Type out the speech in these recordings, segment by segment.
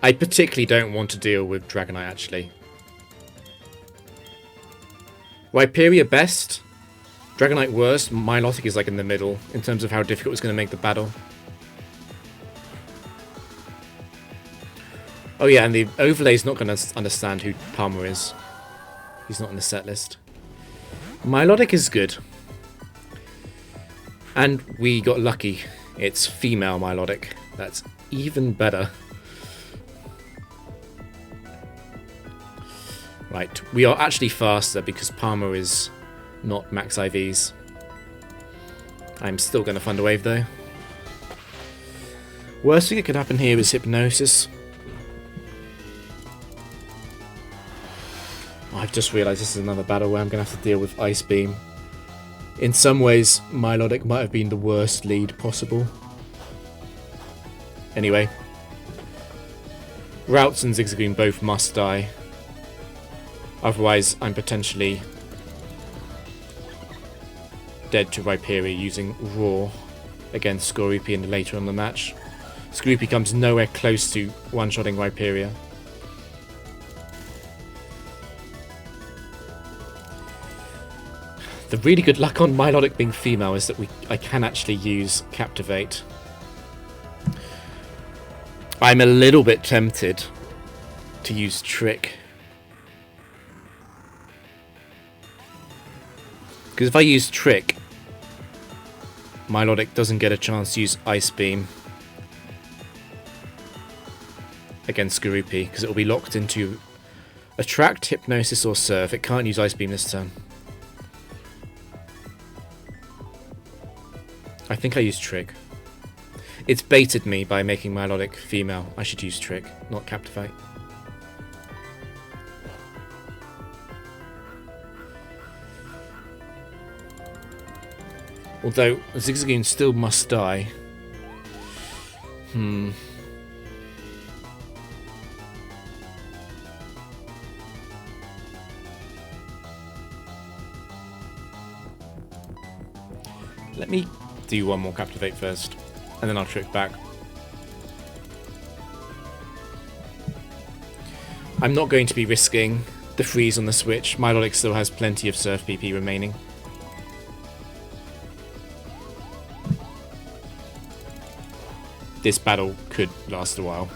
I particularly don't want to deal with Dragonite, actually. Rhyperior best, Dragonite worst, Milotic is like in the middle in terms of how difficult it's going to make the battle. Oh yeah, and the overlay's not going to understand who Palmer is. He's not in the set list. Milotic is good. And we got lucky. It's female Milotic. That's even better. Right, we are actually faster because Palmer is not max IVs. I'm still going to Thunder Wave though. Worst thing that could happen here is Hypnosis. I've just realised this is another battle where I'm going to have to deal with Ice Beam. In some ways, Milotic might have been the worst lead possible. Anyway. Routes and Zigzagoon both must die. Otherwise, I'm potentially dead to Rhyperior using Roar against Skorupi in later on the match. Skorupi comes nowhere close to one-shotting Rhyperior. The really good luck on Milotic being female is that I can actually use Captivate. I'm a little bit tempted to use Trick. Because if I use Trick, Milotic doesn't get a chance to use Ice Beam against Skorupi, because it will be locked into Attract, Hypnosis, or Surf. It can't use Ice Beam this turn. I think I used Trick. It's baited me by making Milotic female. I should use Trick, not Captivate. Although Zigzagoon still must die. Let me do one more Captivate first, and then I'll Trick back. I'm not going to be risking the freeze on the switch. Milotic still has plenty of Surf PP remaining. This battle could last a while.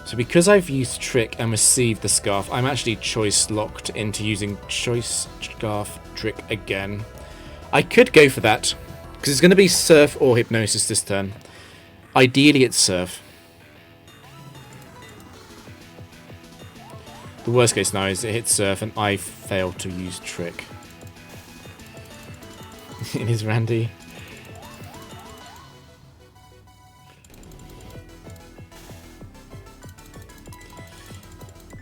So because I've used Trick and received the Scarf, I'm actually choice locked into using Choice Scarf Trick again. I could go for that, because it's going to be Surf or Hypnosis this turn. Ideally it's Surf. The worst case scenario is it hits Surf and I fail to use Trick. It is Randy.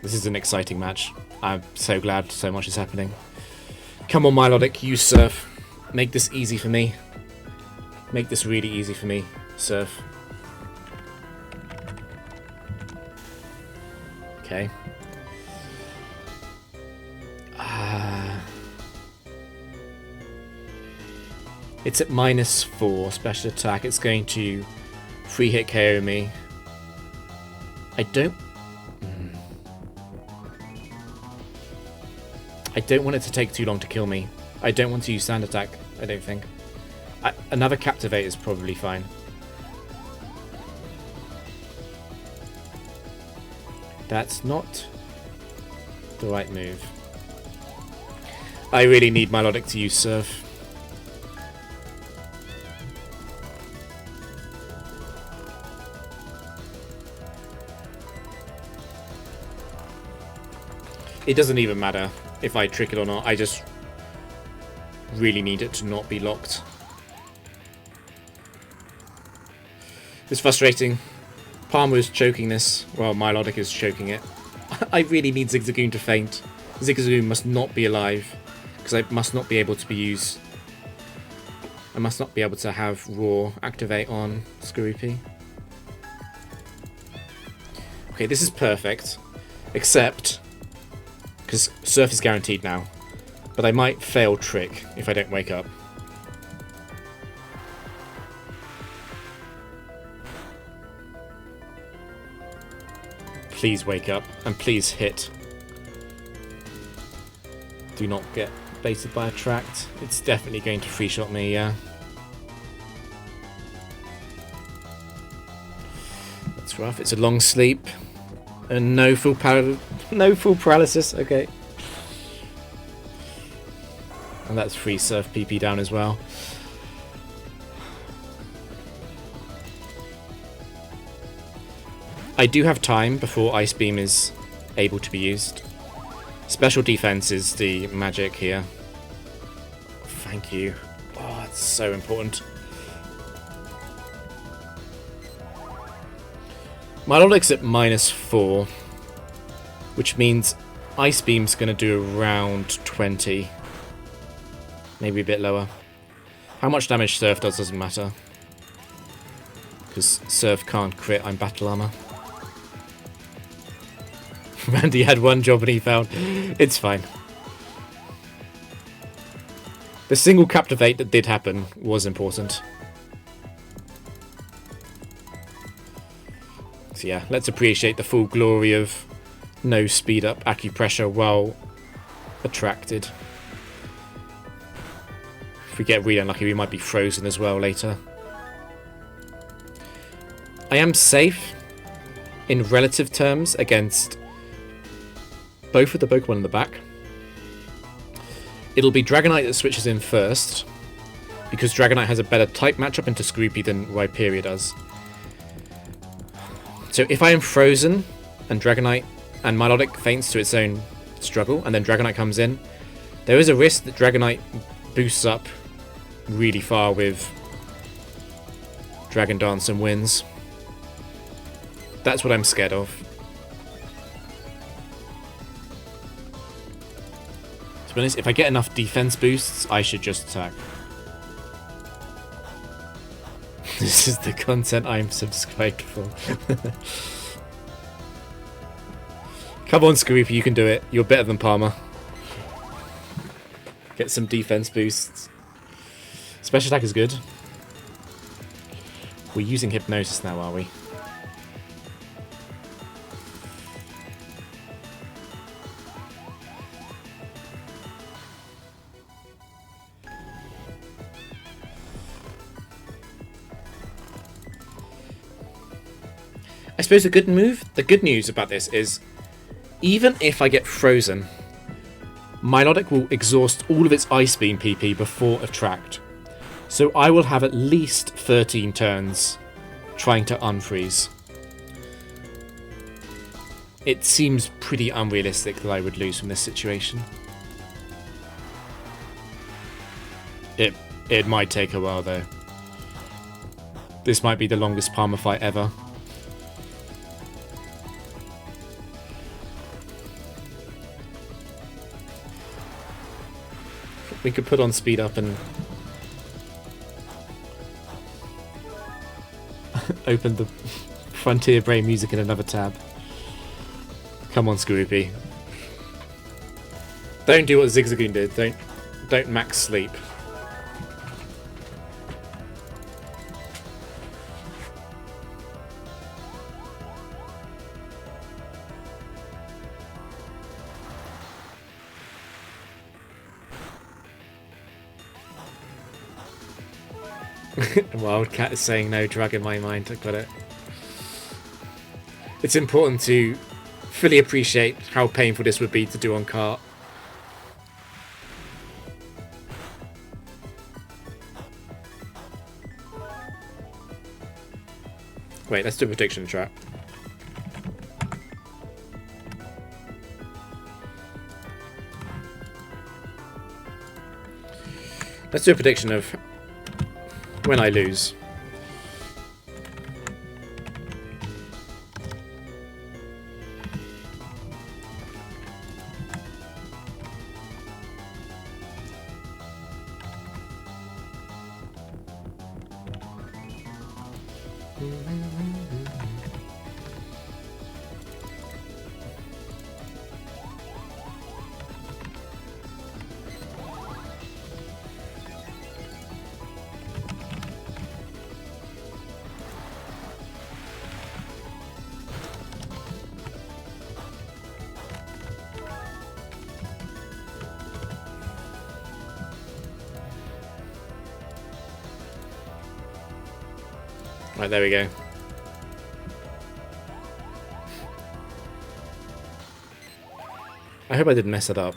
This is an exciting match. I'm so glad so much is happening. Come on, Milotic, use Surf. Make this easy for me. Make this really easy for me, Surf. Okay. It's at -4 special attack. It's going to free hit KO me. I don't want it to take too long to kill me. I don't want to use Sand Attack, I don't think. Another Captivate is probably fine. That's not the right move. I really need Milotic to use Surf. It doesn't even matter if I trick it or not. I just really need it to not be locked. It's frustrating. Palmer is choking this. Well, Milotic is choking it. I really need Zigzagoon to faint. Zigzagoon must not be alive, because I must not be able to be used. I must not be able to have Roar activate on Skorupi. Okay, this is perfect. Except, because Surf is guaranteed now. But I might fail Trick if I don't wake up. Please wake up and please hit. Do not get baited by a tract. It's definitely going to free shot me, yeah. That's rough. It's a long sleep. And no full paralysis. Okay. And that's free surf PP down as well. I do have time before Ice Beam is able to be used. Special defense is the magic here. Thank you. Oh, it's so important. Milotic's at -4, which means Ice Beam's going to do around 20. Maybe a bit lower. How much damage Surf does doesn't matter. Because Surf can't crit, I'm battle armor. Randy had one job and he found it's fine. The single Captivate that did happen was important. So yeah, let's appreciate the full glory of no speed up acupressure while attracted. If we get really unlucky, we might be frozen as well later. I am safe in relative terms against both of the Pokemon in the back. It'll be Dragonite that switches in first, because Dragonite has a better type matchup into Skorupi than Rhyperior does. So if I am frozen, and Dragonite and Milotic feints to its own struggle, and then Dragonite comes in, there is a risk that Dragonite boosts up really far with Dragon Dance and wins. That's what I'm scared of. To be honest, if I get enough defense boosts, I should just attack. This is the content I'm subscribed for. Come on, Skorupi, you can do it. You're better than Palmer. Get some defense boosts. Special attack is good. We're using Hypnosis now, are we? I suppose the good news about this is, even if I get frozen, Milotic will exhaust all of its Ice Beam PP before Attract. So I will have at least 13 turns trying to unfreeze. It seems pretty unrealistic that I would lose from this situation. It might take a while though. This might be the longest Palmer fight ever. We could put on speed up and open the Frontier Brain music in another tab. Come on, Skorupi. Don't do what Zigzagoon did. Don't max sleep. Wildcat is saying no, drag in my mind. I got it. It's important to fully appreciate how painful this would be to do on cart. Wait, let's do a prediction track. Let's do a prediction of when I lose. Right, there we go. I hope I didn't mess it up.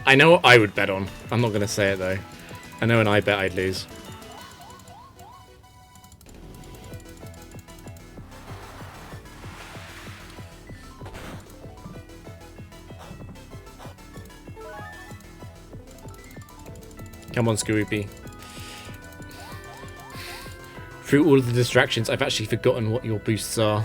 I know what I would bet on. I'm not going to say it though. I know, and I bet I'd lose. Come on, Skoopy. Through all of the distractions, I've actually forgotten what your boosts are.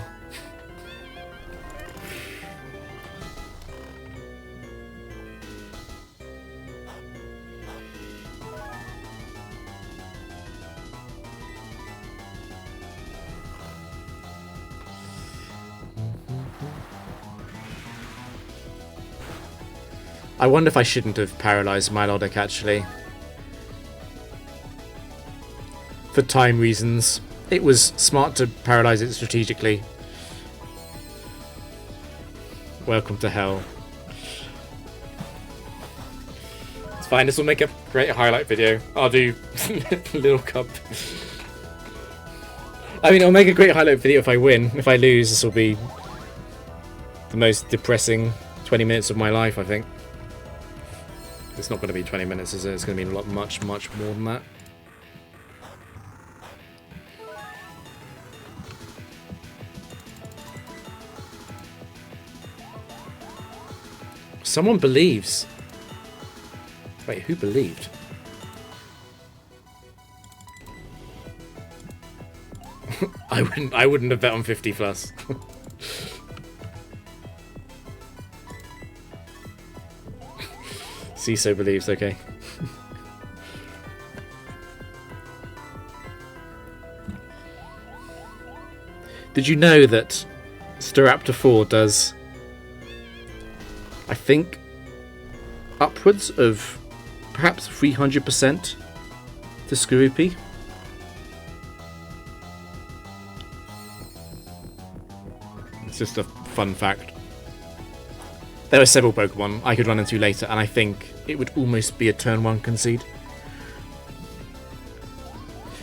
I wonder if I shouldn't have paralysed Milotic, actually. For time reasons. It was smart to paralyse it strategically. Welcome to hell. It's fine, this will make a great highlight video. I'll do Little Cup. I mean, it'll make a great highlight video if I win. If I lose, this will be the most depressing 20 minutes of my life, I think. It's not going to be 20 minutes, is it? It's going to be a lot, much more than that. Someone believes. Wait, who believed? I wouldn't have bet on 50 plus. CISO believes, okay. Did you know that Staraptor 4 does, I think, upwards of perhaps 300% to Skorupi? It's just a fun fact. There are several Pokemon I could run into later, and I think it would almost be a turn 1 concede.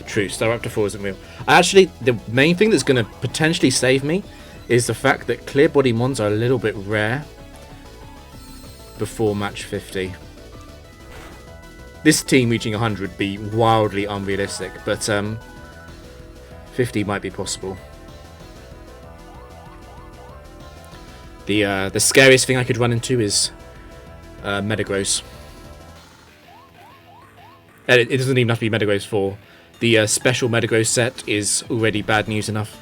True, Staraptor 4 isn't real. Actually, the main thing that's going to potentially save me is the fact that Clear Body Mons are a little bit rare before match 50. This team reaching 100 would be wildly unrealistic, but 50 might be possible. The scariest thing I could run into is Metagross. It doesn't even have to be Metagross 4. The special Metagross set is already bad news enough.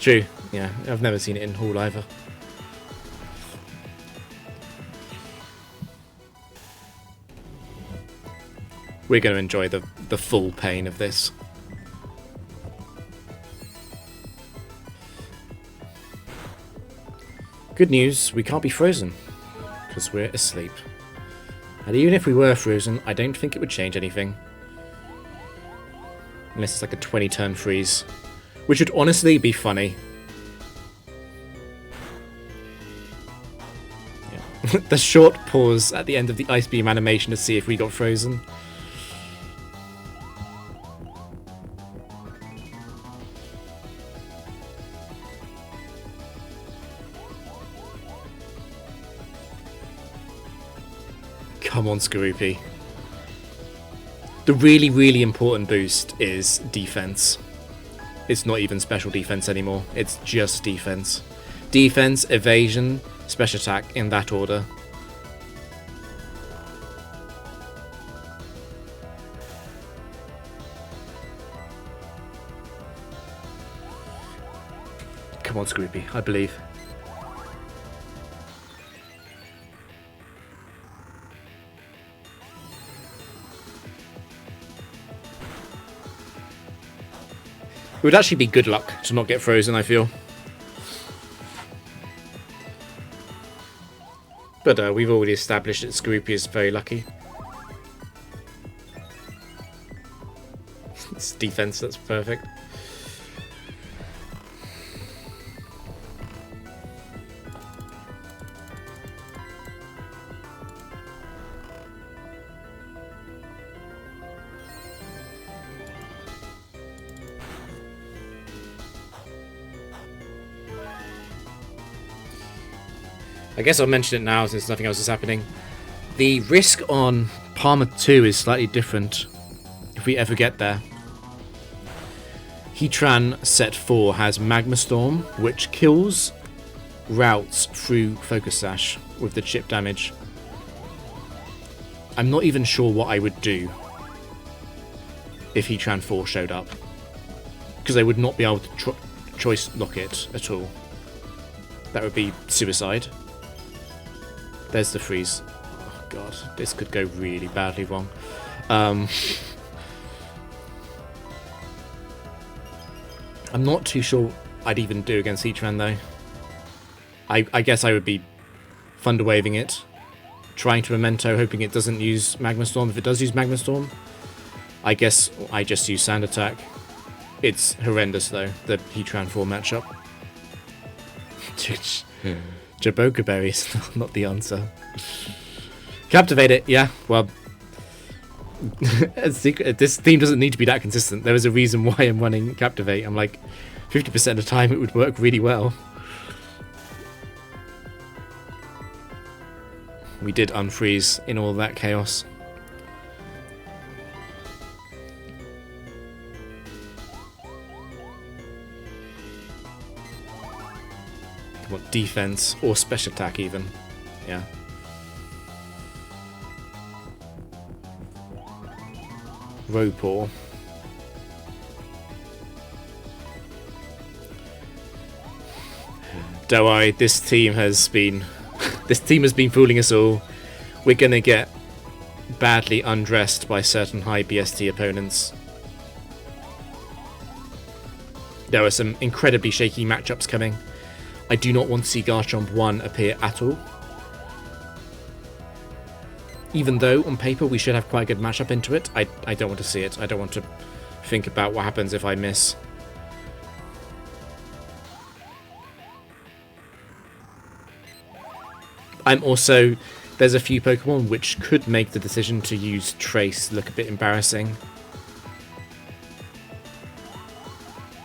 True, yeah, I've never seen it in Hall either. We're going to enjoy the full pain of this. Good news, we can't be frozen, because we're asleep. And even if we were frozen, I don't think it would change anything. Unless it's like a 20-turn freeze. Which would honestly be funny. Yeah. The short pause at the end of the Ice Beam animation to see if we got frozen. Come on, Skorupi. The really, really important boost is defense. It's not even special defense anymore. It's just defense. Defense, evasion, special attack in that order. Come on, Skorupi. I believe. It would actually be good luck to not get frozen, I feel. But we've already established that Skorupi is very lucky. It's defense, that's perfect. I guess I'll mention it now since nothing else is happening. The risk on Palmer 2 is slightly different if we ever get there. Heatran set 4 has Magma Storm, which kills routes through Focus Sash with the chip damage. I'm not even sure what I would do if Heatran 4 showed up, because I would not be able to choice lock it at all. That would be suicide. There's the freeze. Oh god, this could go really badly wrong. I'm not too sure I'd even do against Heatran though. I guess I would be Thunder Waving it, trying to Memento, hoping it doesn't use Magma Storm. If it does use Magma Storm, I guess I just use Sand Attack. It's horrendous though, the Heatran 4 matchup. Jaboka Berries, not the answer. Captivate it, yeah, well. This team doesn't need to be that consistent. There is a reason why I'm running Captivate. I'm like, 50% of the time it would work really well. We did unfreeze in all that chaos. What, defense or special attack even? Yeah. Ropor. Don't worry, this team has been fooling us all. We're gonna get badly undressed by certain high BST opponents. There are some incredibly shaky matchups coming. I do not want to see Garchomp 1 appear at all. Even though, on paper, we should have quite a good matchup into it, I don't want to see it. I don't want to think about what happens if I miss. I'm also... There's a few Pokemon which could make the decision to use Trace look a bit embarrassing.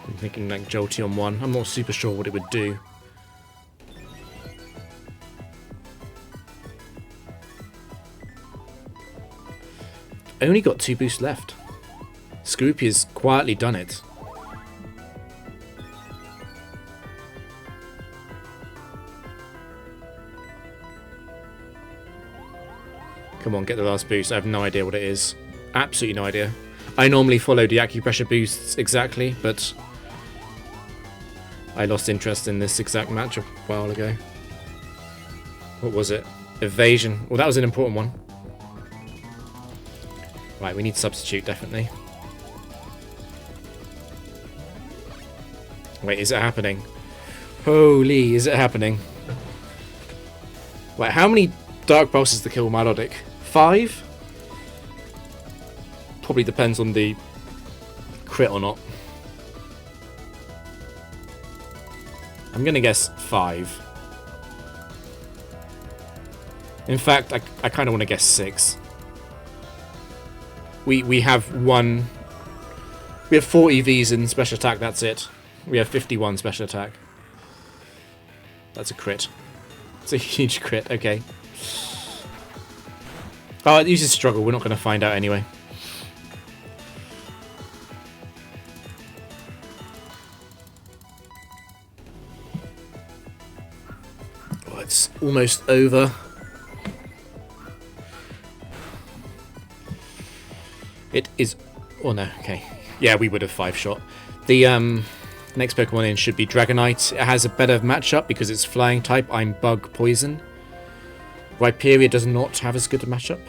I'm thinking like Jolteon 1. I'm not super sure what it would do. Only got 2 boosts left. Skorupi has quietly done it. Come on, get the last boost. I have no idea what it is. Absolutely no idea. I normally follow the acupressure boosts exactly, but I lost interest in this exact match a while ago. What was it? Evasion. Well, that was an important one. Right, we need substitute, definitely. Wait, is it happening? Holy, is it happening? Wait, how many Dark Pulses to kill Milotic? 5? Probably depends on the crit or not. I'm gonna guess 5. In fact, I kind of want to guess 6. We have 1... We have 4 EVs in special attack, that's it. We have 51 special attack. That's a crit. It's a huge crit, okay. Oh, it uses struggle, we're not going to find out anyway. Oh, it's almost over. It is... Oh no, okay. Yeah, we would have 5-shot. The next Pokemon in should be Dragonite. It has a better matchup because it's flying type. I'm Bug Poison. Rhyperior does not have as good a matchup.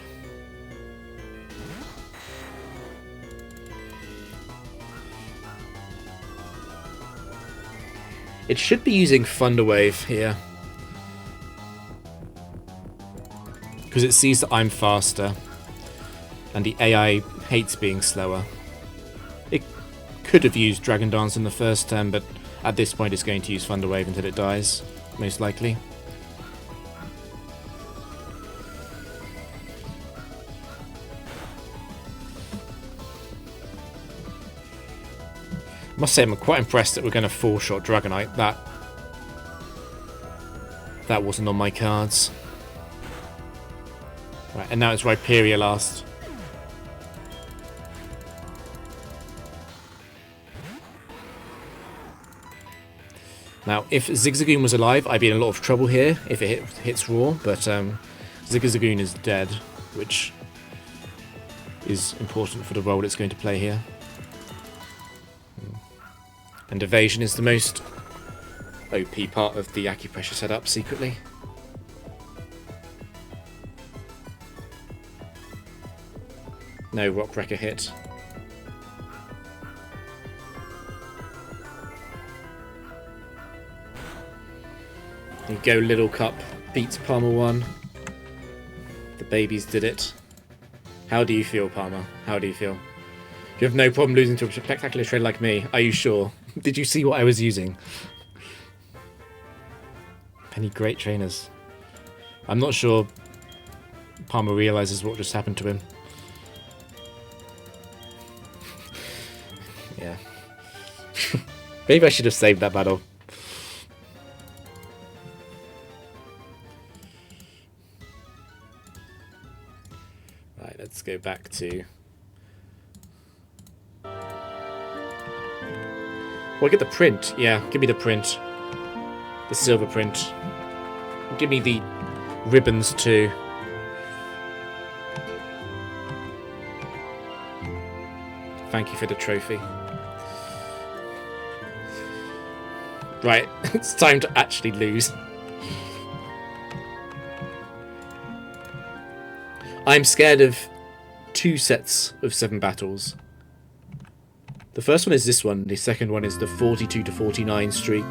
It should be using Thunder Wave here. Because it sees that I'm faster. And the AI hates being slower. It could have used Dragon Dance in the first turn, but at this point it's going to use Thunder Wave until it dies, most likely. I must say I'm quite impressed that we're going to 4-shot Dragonite. That wasn't on my cards. Right, and now it's Rhyperia last. Now, if Zigzagoon was alive, I'd be in a lot of trouble here if it hits Raw, but Zigzagoon is dead, which is important for the role it's going to play here. And evasion is the most OP part of the acupressure setup secretly. No Rock Wrecker hit. You go, Little Cup beats Palmer 1. The babies did it. How do you feel, Palmer? How do you feel? You have no problem losing to a spectacular trader like me. Are you sure? Did you see what I was using? Any great trainers. I'm not sure Palmer realizes what just happened to him. Yeah. Maybe I should have saved that battle. Right, let's go back to... Well, get the print. Yeah, give me the print. The silver print. Give me the ribbons too. Thank you for the trophy. Right, it's time to actually lose. I'm scared of 2 sets of 7 battles. The first one is this one, the second one is the 42 to 49 streak.